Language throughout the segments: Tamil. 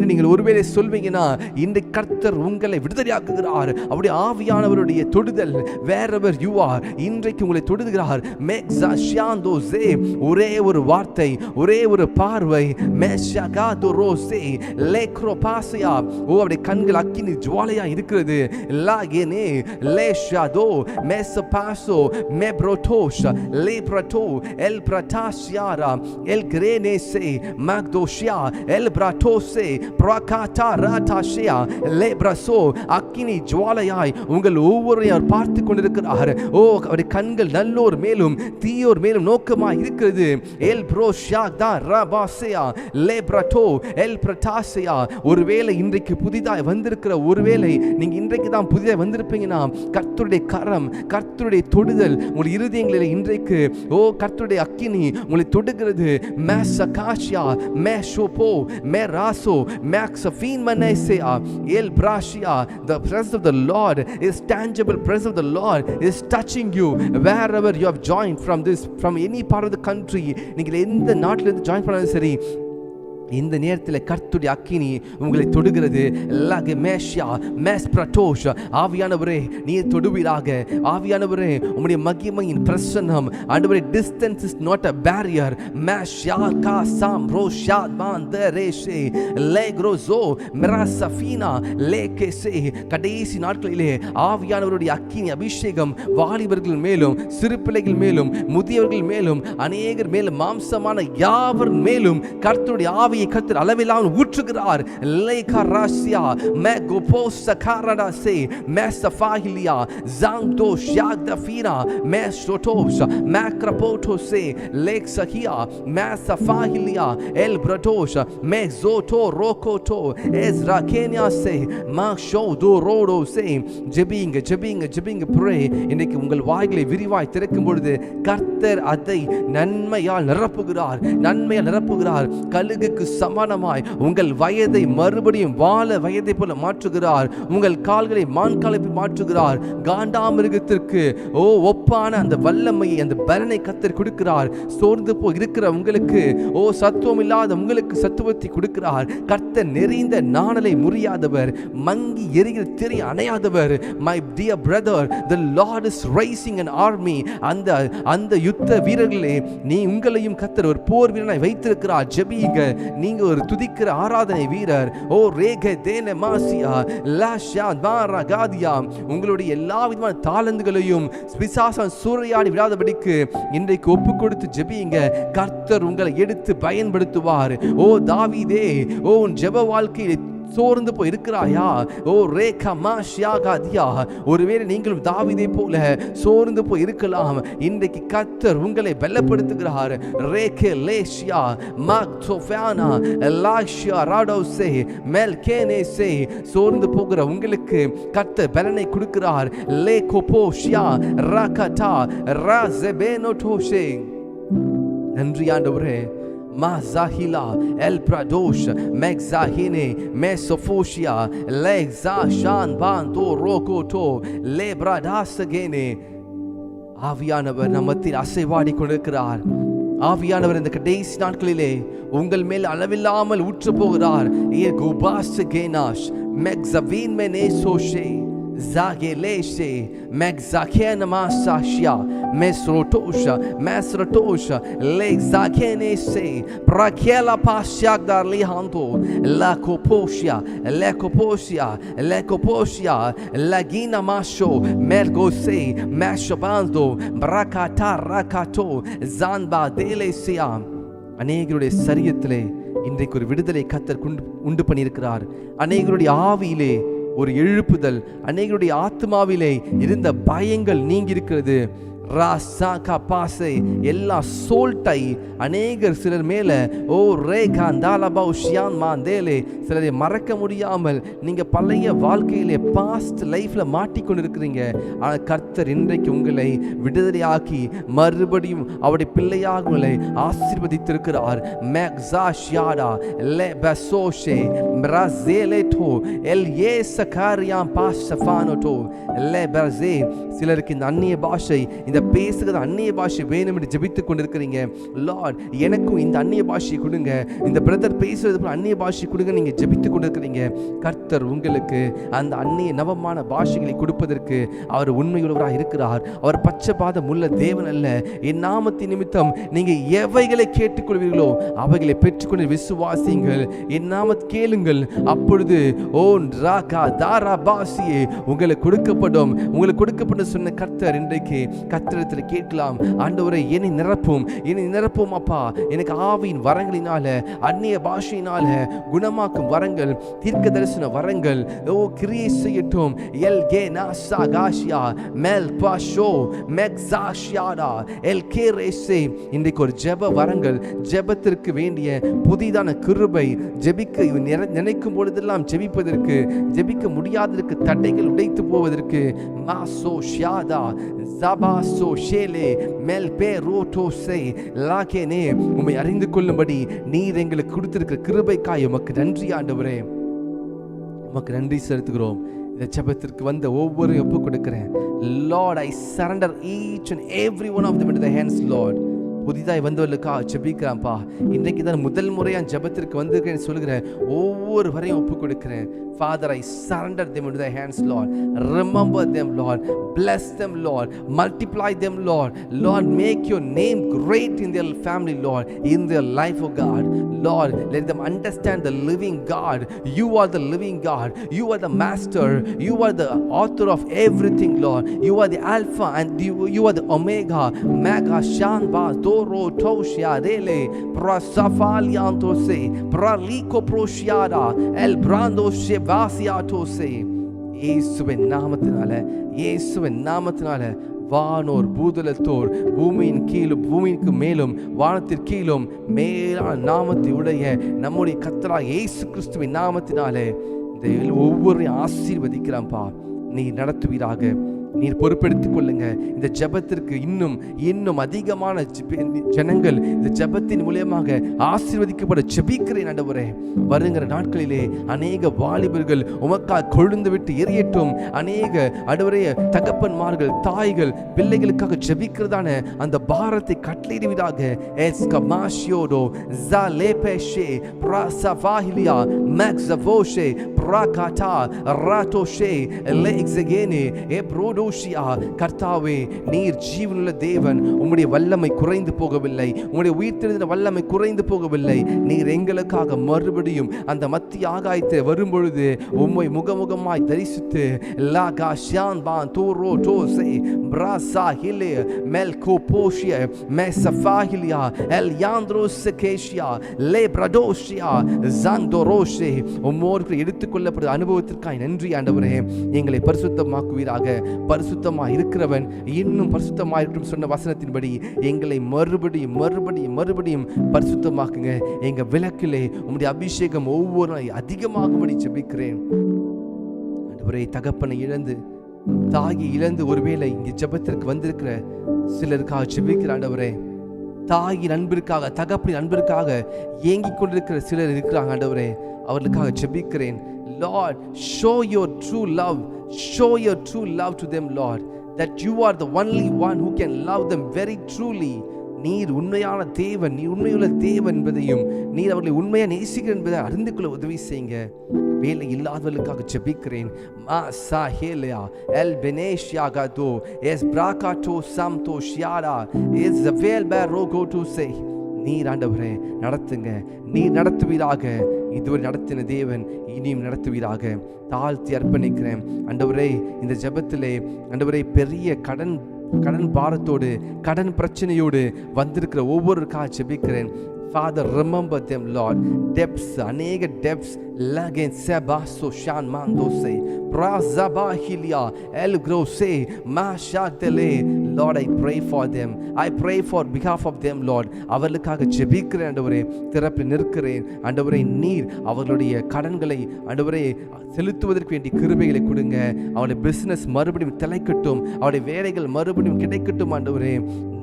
நீங்கள் ஒருவேளை சொல்வீங்கன்னா, இன்றைக்கு கர்த்தர் உங்களை விடுதலையாக்குகிறார். அவருடைய ஆவியானவருடைய தொடுதல் wherever you are இன்றைக்கு உங்களை தொடுகிறார். ஒரே ஒரு வார்த்தை, ஒரே ஒரு பார்வை, அவருடைய கண்கள் அக்கினி ஜுவாலையா இருக்கிறது. அக்கினி ஜுவாலையாய் உங்கள் ஒவ்வொருவரையும் பார்த்து கொண்டிருக்கிறார். அவருடைய கண்கள் நல்லோர் மேலும் தீயோர் மேலும் நோக்கமாய் இருக்கிறது. ஒருவேளை இன்றைக்கு புதிதாய் வந்திருக்கிற, ஒருவேளை நீங்க இன்றைக்கு தான் புதிதாய் வந்திருப்பீங்கன்னா, கர்த்தருடைய கரம், கர்த்தருடைய தொடுதல் உங்கள் இருதயங்களில் இன்றைக்கு கர்த்தருடைய அக்கினி உங்களை தொடுகிறது. The presence of the Lord is tangible. Presence of the Lord is touching you wherever you have joined from any part of the country. நீங்கள் எந்த நாட்டில இருந்து ஜாயின் பண்ணாலும் சரி, இந்த நேரத்தில் கர்த்தருடைய அக்கினி உங்களை தொடுகிறது. ஆவியானவரே நீர் தொடுவீராக. ஆவியானவரே உம்முடைய மகிமையின் பிரசன்னம், ஆண்டவரே, distance is not a barrier. கடைசி நாட்களிலே ஆவியானவருடைய அக்கினி அபிஷேகம் வாலிபர்கள் மேலும், சிறு பிள்ளைகள் மேலும், முதியவர்கள் மேலும், அநேகர் மேலும், மாம்சமான யாவர் மேலும் கர்த்தருடைய ஆவி கர்த்தர் அளவில்லாமல் ஊற்றுகிறார். இன்னைக்கு உங்கள் வாய்களை விரிவாய் திறக்கும் பொழுது கர்த்தர் அதை நன்மையால் நிரப்புகிறார். நன்மையால் நிரப்புகிறார். கழுகுக்கு சமானமாய் உங்கள் வயதை மறுபடியும் வாழ வயதை போல மாற்றுகிறார். உங்கள் கால்களை மான் காலை மாற்றுகிறார். காண்டாமிருகத்திற்கு ஒப்பான அந்த வல்லமையை, அந்த பலனை கர்த்தர் கொடுக்கிறார். சோர்ந்து போய் இருக்கிற உங்களுக்கு, சத்துவம் இல்லாத உங்களுக்கு சத்துவத்தை கொடுக்கிறார். கர்த்தர் நெறிந்த நாணலை முறியாதவர், மங்கி எரிகிற திரை அணையாதவர். My dear brother, the Lord is raising an army. அந்த யுத்த வீரர்களே, நீ உங்களையும் கர்த்தர் ஒரு போர் வீரனாய் வைத்திருக்கிறார். ஜெபிங்க. நீங்க ஒரு துதிக்கிற ஆராதனை வீரர். உங்களுடைய எல்லா விதமான தாளந்துகளையும் பிசாசன் சூறையாடி விடாதபடிக்கு இன்றைக்கு ஒப்பு கொடுத்து ஜெபிங்க. கர்த்தர் உங்களை எடுத்து பயன்படுத்துவார். தாவீதே, உன் ஜெப வாழ்க்கையில் சோர்ந்து போய் இருக்கிறாயா? ஒருவேளை நீங்களும் தாவீதை போல சோர்ந்து போய் இருக்கலாம். இன்றைக்கு கர்த்தர் உங்களை பலப்படுத்துகிறார். சோர்ந்து போகிற உங்களுக்கு கர்த்தர் பலனை கொடுக்கிறார். நன்றி ஆண்டவரே. Mazahila El Pradosh Megzahine Mesofoshia Legza Shan Bando Rokoto Lebradasagene. ஆவியானவர் நம்மத்தில் அசைவாடி கொண்டிருக்கிறார். ஆவியானவர் இந்த கடைசி நாட்களிலே உங்கள் மேல் அளவில்லாமல் ஊற்ற போகிறார். Zageleshe Megzakena Masashia Mesrotosha Mesrotosha Legzakenese Prakela Pashagdar Lihanto Lakoposhia Lekoposhia Lekoposhia Lagina Masho Mergose Mashabando Brakata Rakato Zanba Delesia. அநேகருடைய சரீரத்திலே இன்றைக்கு ஒரு விடுதலை கர்த்தர் உண்டு பண்ணியிருக்கிறார். அநேகருடைய ஆவியிலே ஒரு எழுப்புதல், அநேகருடைய ஆத்மாவிலே இருந்த பயங்கள் நீங்கி இருக்கிறது. எல்லா சோல்ட்டை அநேகர் சிலர் மேல சிலரை மறக்க முடியாமல் நீங்க பழைய வாழ்க்கையிலே பாஸ்ட் லைஃப்ல மாட்டிக்கொண்டிருக்கிறீங்க. ஆனால் கர்த்தர் இன்றைக்கு உங்களை விடுதலையாக்கி மறுபடியும் அவருடைய பிள்ளையாக உங்களை ஆசீர்வதித்திருக்கிறார். சிலருக்கு இந்த அந்நிய பாஷை, இந்த இந்த பேசுகிற அந்நிய பாஷை வேணும் என்று ஜெபித்துக் கொண்டிருக்கிறீங்க. லார்ட், எனக்கும் இந்த அந்நிய பாஷையை கொடுங்க, இந்த பிரதர் பேசுறது போல அந்நிய பாஷை கொடுங்க நீங்க ஜெபித்துக் கொண்டிருக்கிறீங்க. கர்த்தர் உங்களுக்கு அந்த அந்நிய நவமான பாஷைகளை கொடுப்பதற்கு அவர் உண்மையுள்ளவராக இருக்கிறார். அவர் பட்சபாதம் உள்ள தேவன் அல்ல. என் நாமத்தின் நிமித்தம் நீங்க எவைகளை கேட்டுக்கொள்வீர்களோ அவைகளை பெற்றுக்கொண்டு விசுவாசியுங்கள். என் நாமத்தை கேளுங்கள், அப்பொழுது உங்களுக்கு கொடுக்கப்படும். உங்களுக்கு கொடுக்கப்படும் சொன்ன கர்த்தர் இன்றைக்கு கர்த்தரிடத்தில் கேட்கலாம். ஆண்டவரே, என்னை நிரப்பும் அப்பா. எனக்கு ஆவியின் வரங்களினால, அந்நிய பாஷையினால குணமாக்கும் வரங்கள், தீர்க்க தரிசன வரங்கள் கிரியை செய்யட்டும். இன்றைக்கு ஒரு ஜெப வரங்கள், ஜெபத்திற்கு வேண்டிய புதிதான கிருபை, ஜெபிக்க நினைக்கும் பொழுதெல்லாம் ஜெபிப்பதற்கு, ஜெபிக்க முடியாததற்கு தடைகள் உடைத்து போவதற்கு மாசோ ஷியாதா ஜபாசோ ஷேலே மெல்பே ரோட்டோசே லாகேனே உம்மை அறிந்து கொள்ளும்படி நீர் எங்களுக்கு கொடுத்திருக்கிற கிருபைக்காய் உமக்கு நன்றி ஆண்டவரே. உமக்கு நன்றி செலுத்துகிறோம். இந்த ஜெபத்திற்கு வந்த ஒவ்வொரு ஒப்பு கொடுக்கிறேன். Lord, I surrender each and every one of them into the hands, Lord. புதிதாய் வந்தவர்களுக்காக ஜெபிக்கிறேன்ப்பா. இன்றைக்கு தான் முதல் முறையாக ஜெபத்திற்கு வந்திருக்கேன்னு சொல்கிறேன். ஒவ்வொரு வரையும் ஒப்பு கொடுக்கிறேன். Father, I surrender them into thy hands, Lord. Remember them, Lord. Bless them, Lord. Multiply them, Lord. Lord, make your name great in their family, Lord, in their life, oh God. Lord, let them understand the living God. You are the living God. You are the master. You are the author of everything, Lord. You are the Alpha and you are the Omega. Mega Shanba Doro Toshia Rele Prasafaliantose Praliko Proshiada El Brando Vaசியாட்டோசே. இயேசுவின் நாமத்தினால வானோர் பூதலத்தோர் பூமியின் கீழும் பூமிக்கு மேலும் வானத்திற்கு கீழும் மேலான நாமத்தை உடைய நம்முடைய கர்த்தராகிய இயேசு கிறிஸ்துவின் நாமத்தினாலே இந்த ஒவ்வொருவரையும் ஆசீர்வதிக்கிறான்பா. நீ நடத்துவீராக. நீர் பொறுப்பெடுத்துக் கொள்ளுங்க. இந்த ஜெபத்திற்கு இன்னும் அதிகமான ஜனங்கள் இந்த ஜெபத்தின் மூலமாக ஆசீர்வதிக்கப்பட ஜெபிக்கிறேன் ஆண்டவரே. வருகிற நாட்களிலே அநேக வாலிபர்கள் உமக்காக கொழுந்து விட்டு எரியட்டும். அநேக ஆண்டவரே தகப்பன்மார்கள், தாய்கள் பிள்ளைகளுக்காக ஜெபிக்கிறதான அந்த பாரத்தை கட்டளையிடுவதாக. எஸ்கமாஷியோடோ ஜாலேபேஷே பிரசவாஹிலியா மேக்ஸவோஷே பிரகாட்டா ராட்டோஷே லெக்ஸகேனே எப்ரோடோ. கர்த்தாவே, நீர் ஜீவனுள்ள தேவன். உம்முடைய வல்லமை குறைந்து போகவில்லை. உம்முடைய உயிர்த்தெழுந்த வல்லமை குறைந்து போகவில்லை. நீர் எங்களுக்காக மறுபடியும் அந்த மத்திய ஆகாயத்தை வரும்பொழுது உம்மை முகமுகமாய் தரிசித்து லாகா ஷான் பான் தோரோ டோசே பிராசா ஹிலே மெல்கோ போஷிய மெசஃபாஹிலியா எல் யாந்திரோசகேஷியா லே பிரடோஷியா ஜாங்டோரோஷே உம்மோடு எடுத்துக்கொள்ளப்பட்ட அனுபவத்திற்காக நன்றி ஆண்டவரே. எங்களை பரிசுத்தமாக்குவீராக. பரிசுத்தமாக இருக்கிறவன் இன்னும் பரிசுத்தமாக இருக்கும் சொன்ன வசனத்தின்படி எங்களை மறுபடியும் பரிசுத்தமாக்குங்க. எங்க விளக்கிலே உம்முடைய அபிஷேகம் ஒவ்வொரு அதிகமாகும்படி ஜெபிக்கிறேன் ஆண்டவரே. தகப்பனை இழந்து தாயை இழந்து ஒருவேளை இங்கே ஜெபத்திற்கு வந்திருக்கிற சிலருக்காக ஜெபிக்கிற ஆண்டவரே. தாயின் அன்பிற்காக, தகப்பனின் அன்பிற்காக ஏங்கிக் கொண்டிருக்கிற சிலர் இருக்கிறாங்க ஆண்டவரே. அவர்களுக்காக ஜெபிக்கிறேன். Lord, show your true love to them, Lord, that you are the only one who can love them very truly. நீர் உண்மையான தேவன், நீ உண்மையுள்ள தேவன் என்பதையும் நீர் அவர்களை உண்மையாக நேசிக்கிற என்பதை அறிந்து கொள்ள உதவி செய்யுங்க. வேலை இல்லாதவர்களுக்காக ஜெபிக்கிறேன். மா சாஹேலியா எல் பெனேஷியாகாதோ எஸ் பிராகாட்டோ சம்தோ ஷியாரா எஸ் ஜவேல் பேரோகோ டு சே. நீர் ஆண்டவரே நடத்துங்க. நீர் நடத்துவீராக. இதுவரை நடத்தின தேவன் இனியும் நடத்துவீராக. தாழ்த்தி அர்ப்பணிக்கிறேன் ஆண்டவரே. இந்த ஜெபத்திலே ஆண்டவரே பெரிய கடன் பாரத்தோடு, கடன் பிரச்சனையோடு வந்திருக்கிற ஒவ்வொருக்காக ஜெபிக்கிறேன். Father, remember them, Lord. Debts, anega debts, lagen sebaso shan mandose, prazabahilia, el grose, mashatele. Lord, I pray for them. I pray for behalf of them, Lord. அவர்களுக்காக ஜெபிக்கிறேன் ஆண்டவரே. திறப்பில் நிற்கிறேன் ஆண்டவரே. நீர் அவர்களுடைய கடன்களை ஆண்டவரே செலுத்துவதற்கு வேண்டிய கிருபைகளை கொடுங்க. அவருடைய பிசினஸ் மறுபடியும் தலைக்கட்டும். அவருடைய வேலைகள் மறுபடியும் கிடைக்கட்டும் ஆண்டவரே.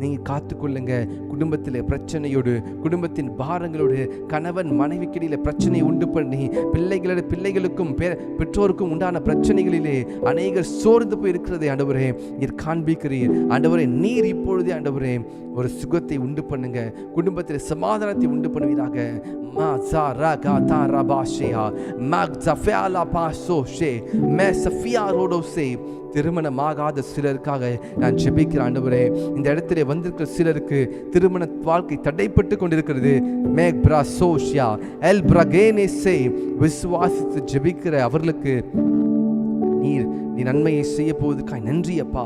நீங்க காத்துக்கொள்ளுங்க. குடும்பத்தில் பிரச்சனையோடு, குடும்பத்தின் பாரங்களோடு, கணவன் மனைவிக்கிடையில பிரச்சனையை உண்டு பண்ணி பிள்ளைகளுக்கும் பெற்றோருக்கும் உண்டான பிரச்சனைகளிலே அநேகர் சோர்ந்து போய் இருக்கிறதை ஆண்டவரே நீர் காண்பிக்கிறீர். ஆண்டவரே நீர் இப்பொழுதே ஆண்டவரே ஒரு சுகத்தை உண்டு பண்ணுங்க, குடும்பத்தில் சமாதானத்தை உண்டு பண்ணுவீராக. திருமணமாகாத சிலருக்காக நான் ஜெபிக்கிறேன் ஆண்டவரே. இந்த இடத்திலே வந்திருக்கிற சிலருக்கு திருமண வாழ்க்கை தடைப்பட்டு கொண்டிருக்கிறது. விசுவாசித்து ஜெபிக்கிற அவர்களுக்கு நீர் நன்மையை செய்ய போவதற்காய் நன்றி அப்பா.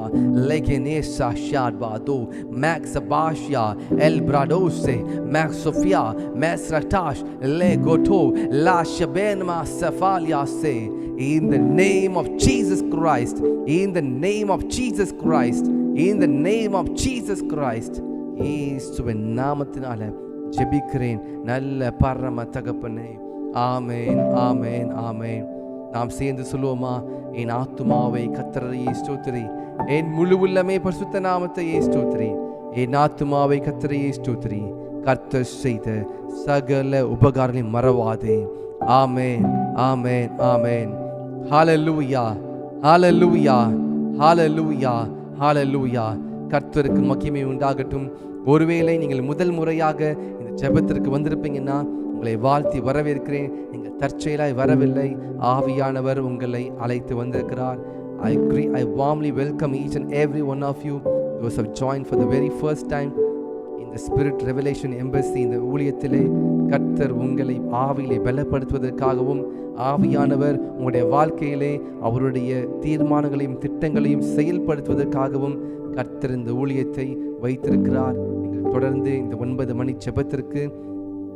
லெகெனேசா ஷாட்பாதோ மேக்ஸபாஷியா L பிராடோசே மேக்ஸோஃபியா மேஸ்ரட்டாஷ் லெகோட்டோ லாஷபென்மா செஃபாலியாசே. In the name of Jesus Christ, in the name of Jesus Christ, in the name of Jesus Christ, இயேசுவின் நாமத்தினால ஜெபிக்கிறேன் நல்ல பரம தகப்பனே. ஆமென், ஆமென், ஆமென். நாம் சேர்ந்து சொல்லுவோமா? என் ஆத்துமாவை கர்த்தரையே ஸ்தோத்திரி, என் முழு உள்ளமே பரிசுத்த நாமத்தையே ஸ்தோத்திரி. என் ஆத்துமாவை கர்த்தரையே ஸ்தோத்திரி, கர்த்தர் செய்த சகல உபகாரங்களையும் மறவாதே. ஆமென், ஆமென், ஆமென். ஹல்லேலூயா, ஹல்லேலூயா, ஹல்லேலூயா, ஹல்லேலூயா. கர்த்தருக்கு மகிமை உண்டாகட்டும். ஒருவேளை நீங்கள் முதல் முறையாக இந்த ஜெபத்திற்கு வந்திருப்பீங்கன்னா உங்களை வாழ்த்தி வரவேற்கிறேன். நீங்கள் தற்செயலாய் வரவில்லை, ஆவியானவர் உங்களை அழைத்து வந்திருக்கிறார். I warmly welcome each and every one of you those who have joined for the very first time in the Spirit Revelation Embassy. இந்த ஊழியத்திலே கர்த்தர் உங்களை ஆவியிலே பலப்படுத்துவதற்காகவும், ஆவியானவர் உங்களுடைய வாழ்க்கையிலே அவருடைய தீர்மானங்களையும் திட்டங்களையும் செயல்படுத்துவதற்காகவும் கர்த்தர் இந்த ஊழியத்தை வைத்திருக்கிறார். நீங்கள் தொடர்ந்து இந்த 9 மணி ஜெபத்திற்கு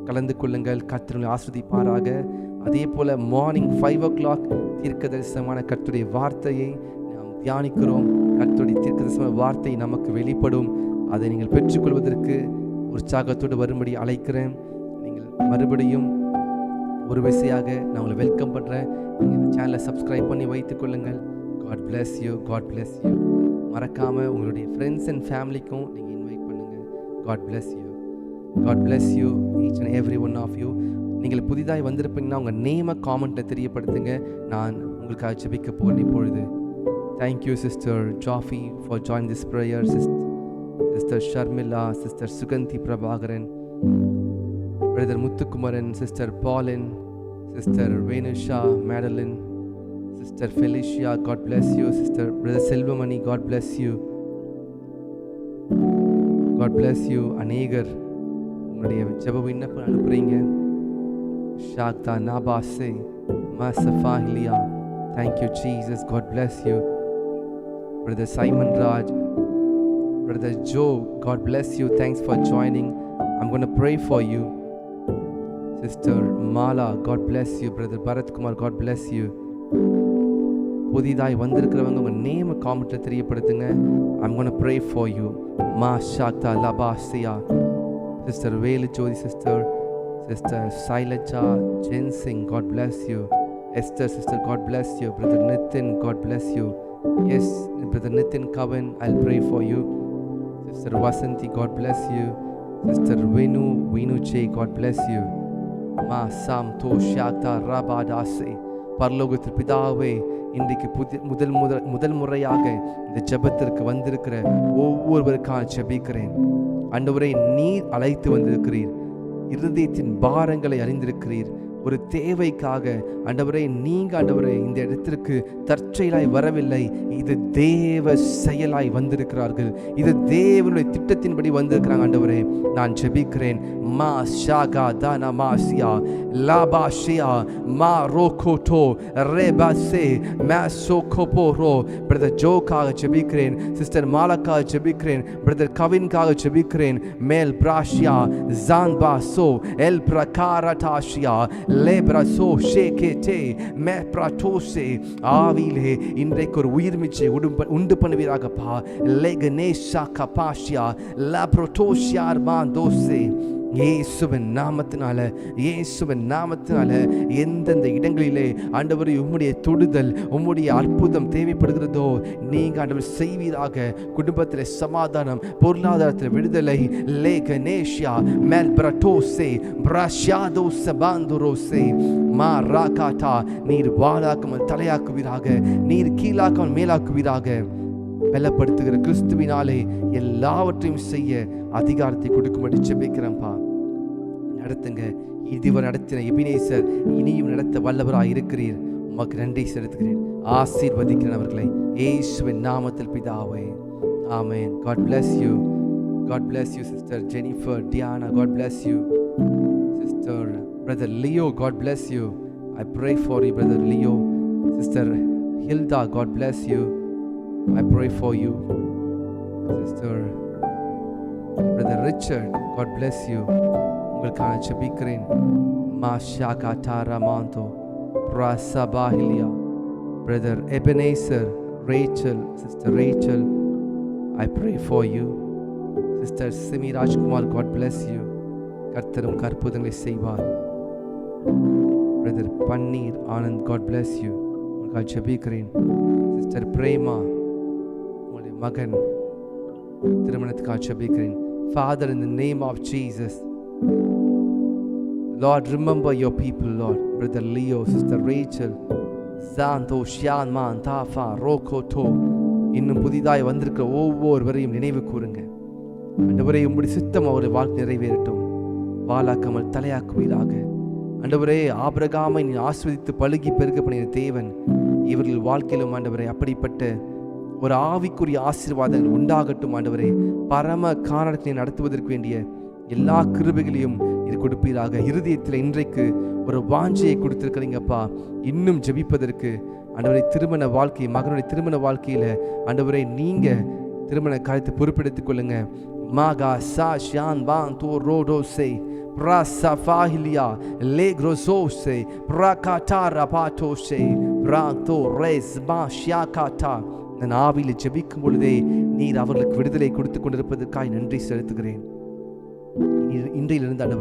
கலந்து கொள்ளுங்கள். கர்த்தரை ஆசீர்வதிப்பாராக. அதே போல மார்னிங் 5 o'clock தீர்க்கதரிசனமான கர்த்தருடைய வார்த்தையை நாம் தியானிக்கிறோம். கர்த்தருடைய தீர்க்கதரிசனமான வார்த்தை நமக்கு வெளிப்படும். அதை நீங்கள் பெற்றுக்கொள்வதற்கு உற்சாகத்தோடு வரும்படி அழைக்கிறேன். நீங்கள் மறுபடியும் ஒரு விசையாக நான் உங்களை வெல்கம் பண்ணுறேன். நீங்கள் இந்த சேனலை சப்ஸ்கிரைப் பண்ணி வைத்துக் கொள்ளுங்கள். God bless you, God bless you. மறக்காமல் உங்களுடைய ஃப்ரெண்ட்ஸ் அண்ட் ஃபேமிலிக்கும் நீங்கள் இன்வைட் பண்ணுங்கள். God bless you, God bless you each and every one of you. நீங்கள் புதிதாக வந்திருப்பீங்கன்னா உங்கள் நேமை காமெண்ட்டை தெரியப்படுத்துங்க. நான் உங்களுக்காக ஜெபிக்க போகிறேன் இப்பொழுது. Thank you sister Jaffy for join this prayer. Sister Sharmila, sister Suganthi Prabhakaran, brother Muthukumaran, sister Pauline, sister Venusha, Madeline, sister Felicia, God bless you. Sister brother Selvamani, God bless you, God bless you. அநேகர் உங்களுடைய ஜெப விண்ணப்பம் அனுப்புறீங்க. ஷாக்தா நாபாசே மாசஃபாஹிலியா, thank you Jesus, God bless you. Brother Simon Raj, brother Joe, God bless you, thanks for joining. I'm going to pray for you. Sister Mala, God bless you. Brother Bharat Kumar, God bless you. புதிதாய் வந்திருக்கிறவங்க உங்கள் நேமை காமெண்ட்டில் தெரியப்படுத்துங்க. I'm going to pray for you. Ma Shakta Labasiya, Sister Velu Jodi, Sister Sailaja Jensing, God bless you. Esther, Sister, God bless you. Brother Nitin, God bless you. Yes, Brother Nitin Kavan, I'll pray for you. Sister Vasanti, God bless you. Sister Vinu J, God bless you. Ma Sam To Shakta Rabadase. பரலோகத்தின் பிதாவே, இன்றைக்கு முதல் முறையாக இந்த ஜெபத்திற்கு வந்திருக்கிற ஒவ்வொருவருக்காக ஜெபிக்கிறேன். ஆண்டவரே, நீர் அழைத்து வந்திருக்கிறீர். இருதயத்தின் பாரங்களை அறிந்திருக்கிறீர். ஒரு தேவைக்காக ஆண்டவரே, நீங்க ஆண்டவரே இந்த இடத்திற்கு தற்செயலாய் வரவில்லை. இது தேவ செயலாய் வந்திருக்கிறார்கள். இது தேவனுடைய திட்டத்தின்படி வந்திருக்கிறாங்க. ஆண்டவரே, நான் ஜெபிக்கிறேன். மா ஷாகா தானா மாசியா லாபாஷியா மா ரோகோட்டோ ரேபாசே மேசோகோபோரோ. பிரதர் ஜோக்காக ஜெபிக்கிறேன். சிஸ்டர் மாலக்காக ஜெபிக்கிறேன். பிரதர் கவின்காக ஜெபிக்கிறேன். மேல் பிராஷியா ஜான்பாசோ எல் பிரகாரடாஷியா லேப்ராசோ ஷேகேட்டே மே பிராட்டோசே. ஆவியிலே இன்றைக்கு ஒரு உயிர்மிச்சை உண்டு பண்ணுவீராகப்பா. லெகனேஷா கபாஷியா லாப்ரோட்டோஷியார் மாந்தோசே இயேசுவின் நாமத்தினால எந்தெந்த இடங்களிலே ஆண்டவரே உம்முடைய தொடுதல், உம்முடைய அற்புதம் தேவைப்படுகிறதோ நீங்க ஆண்டவர் செய்வீராக. குடும்பத்தில் சமாதானம், பொருளாதாரத்தில் விடுதலை. லேகனேஷியா மெல்பிரட்டோசே பிரஷாதோச பாந்துரோசே மாராகாட்டா. நீர் வாளாக்காமல் தலையாக்குவீராக, நீர் கீழாக்காமல் மேலாக்குவீராக. பலப்படுத்துகிற கிறிஸ்துவினாலே எல்லாவற்றையும் செய்ய அதிகாரத்தை கொடுக்கும்படி ஜெபிக்கிறேன்ப்பா. நடத்துங்க. இதுவரை நடத்தின எபினேசர் இனியும் நடத்த வல்லவராய் இருக்கிறீர். உமக்கு நன்றி செலுத்துகிறேன். ஆசீர்வதிக்கிறேன் அவர்களை இயேசுவின் நாமத்தில் பிதாவே. ஆமென். God bless you. God bless you, Sister Jennifer, Diana. God bless you, Sister Brother Leo. God bless you. I pray for you, Brother Leo. Sister Hilda. God bless you. I pray for you, Sister Brother Richard. God bless you. உங்களுக்கான ஜெபிக்கிறேன். மாஷாகா தாராமாந்தோ பிராசபாஹிலியா. Brother Ebenezer, Rachel, Sister Rachel, I pray for you. Sister Simi Rajkumar, God bless you. கர்த்தரும் அற்புதங்களை செய்வார். Brother Pannir Anand, God bless you. உங்களுக்காக ஜெபிக்கிறேன். Sister Prema, உங்களுடைய மகன் திருமணத்துக்காக ஜெபிக்கிறேன். Father, in the name of Jesus, Lord, remember your people, Lord. Brother Leo, Sister Rachel, Zanto, Shianman, Tafa, Rokoto, இன்னும் புதிதாய் வந்திருக்கிற ஒவ்வொருவரையும் நினைவு கூறுங்க. ஆண்டவரே, உம்முடைய சித்தம் அவருடைய வாழ்க்கை நிறைவேறட்டும். வாளாக்காமல் தலையாக்குவீராக. ஆண்டவரே, ஆபிரகாமை நீ ஆசீர்வதித்து பழுகி பெருக பண்ணின தேவன் இவர்கள் வாழ்க்கையிலும் ஆண்டவரே அப்படிப்பட்ட ஒரு ஆவிக்குரிய ஆசீர்வாதங்கள் உண்டாகட்டும். ஆண்டவரே, பரம காரணத்தை நடத்துவதற்கு வேண்டிய எல்லா கிருபைகளையும் இது கொடுப்பீராக. இருதயத்தில் இன்றைக்கு ஒரு வாஞ்சையை கொடுத்திருக்கிறீங்கப்பா, இன்னும் ஜெபிப்பதற்கு. ஆண்டவரே, திருமண வாழ்க்கை, மகனுடைய திருமண வாழ்க்கையில ஆண்டவரே நீங்க திருமண காரியத்தை பொறுப்பெடுத்துக் கொள்ளுங்க. மாகா சா ஷான் பான் தோ ரோடோசே பிரசஃபாஹிலியா லேக்ரோசோசே பிரகாட்டாரா பாட்டோசே பிராக்தோ ரேஸ் மா ஷியாகாட்டா. நான் ஆவியில் ஜெபிக்கும் பொழுதே நீர் அவர்களுக்கு விடுதலை கொடுத்து கொண்டிருப்பதற்காக நன்றி செலுத்துகிறேன். இன்றையிலிருந்து ஆண்டவரே